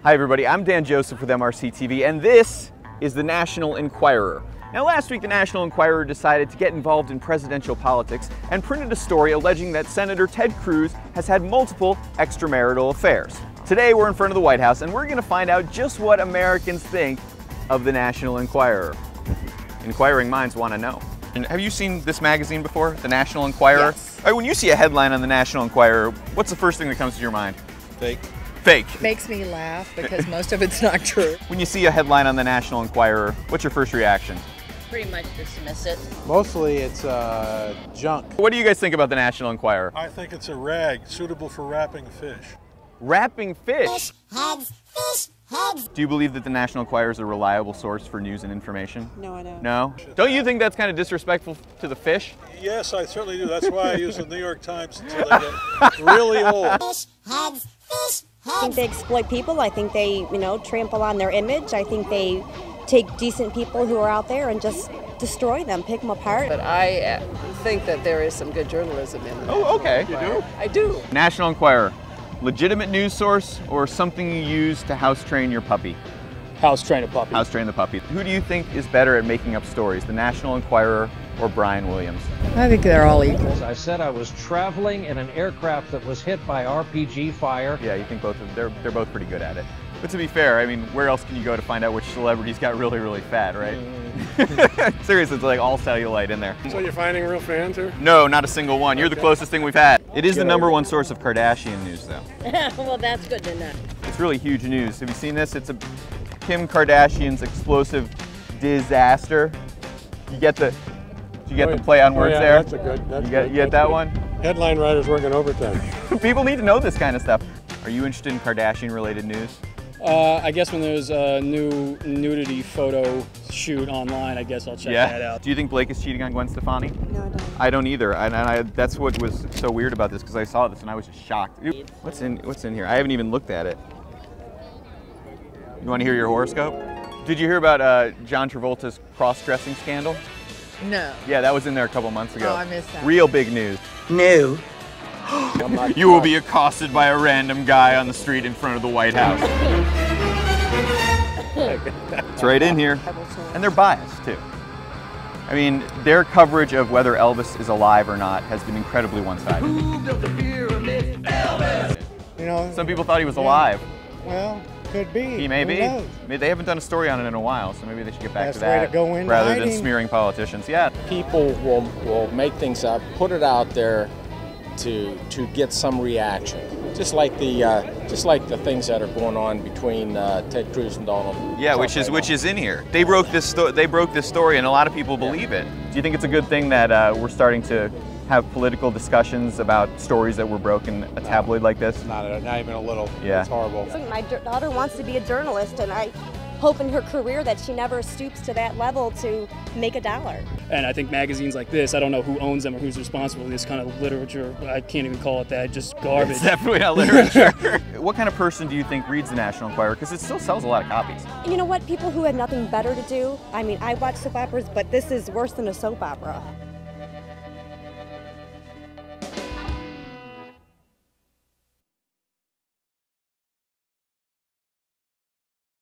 Hi everybody, I'm Dan Joseph with MRC TV, and this is the National Enquirer. Now last week the National Enquirer decided to get involved in presidential politics and printed a story alleging that Senator Ted Cruz has had multiple extramarital affairs. Today we're in front of the White House and we're going to find out just what Americans think of the National Enquirer. Inquiring minds want to know. And have you seen this magazine before, the National Enquirer? Yes. All right, when you see a headline on the National Enquirer, what's the first thing that comes to your mind? Fake. Fake. Makes me laugh because most of it's not true. When you see a headline on the National Enquirer, what's your first reaction? Pretty much dismiss it. Mostly it's junk. What do you guys think about the National Enquirer? I think it's a rag suitable for wrapping fish. Wrapping fish? Heads, fish, heads. Do you believe that the National Enquirer is a reliable source for news and information? No, I don't. No? Don't you think that's kind of disrespectful to the fish? Yes, I certainly do. That's why I use the New York Times until they get really old. Fish, heads, fish, heads. I think they exploit people. I think they, trample on their image. I think they take decent people who are out there and just destroy them, pick them apart. But I think that there is some good journalism in it. Oh, okay. You do? I do. National Enquirer, legitimate news source or something you use to house train your puppy? House train a puppy. House train the puppy. Who do you think is better at making up stories, the National Enquirer or Brian Williams? I think they're all equal. I said I was traveling in an aircraft that was hit by RPG fire. Yeah, you think both of them, they're both pretty good at it. But to be fair, I mean, where else can you go to find out which celebrities got really, really fat, right? Seriously, it's like all cellulite in there. So you're finding real fans here? No, not a single one. You're the closest thing we've had. It is the #1 source of Kardashian news, though. Well, that's good to know. It's really huge news. Have you seen this? It's a Kim Kardashian's explosive disaster. You get the play on words there? That's a good. You get that one? Headline writers working overtime. People need to know this kind of stuff. Are you interested in Kardashian-related news? I guess when there's a new nudity photo shoot online, I guess I'll check that out. Do you think Blake is cheating on Gwen Stefani? No, I don't. I don't either, and that's what was so weird about this, because I saw this and I was just shocked. What's in here? I haven't even looked at it. You want to hear your horoscope? Did you hear about John Travolta's cross-dressing scandal? No. Yeah, that was in there a couple months ago. Oh, I missed that. Real big news. No. You will be accosted by a random guy on the street in front of the White House. It's right in here. And they're biased, too. I mean, their coverage of whether Elvis is alive or not has been incredibly one-sided. Some people thought he was alive. Well, could be. He may be. Who knows? They haven't done a story on it in a while, so maybe they should get back Best to way that to go in rather than hiding. smearing politicians. Yeah. People will make things up, put it out there to get some reaction. Just like the things that are going on between Ted Cruz and Donald. Yeah, which is in here. They broke this story, and a lot of people believe it. Do you think it's a good thing that we're starting to have political discussions about stories that were broken in a tabloid like this? Not even a little. Yeah. It's horrible. My daughter wants to be a journalist, and I hope in her career that she never stoops to that level to make a dollar. And I think magazines like this, I don't know who owns them or who's responsible for this kind of literature. I can't even call it that, just garbage. It's definitely not literature. What kind of person do you think reads the National Enquirer? Because it still sells a lot of copies. You know what? People who have nothing better to do. I mean, I watch soap operas, but this is worse than a soap opera.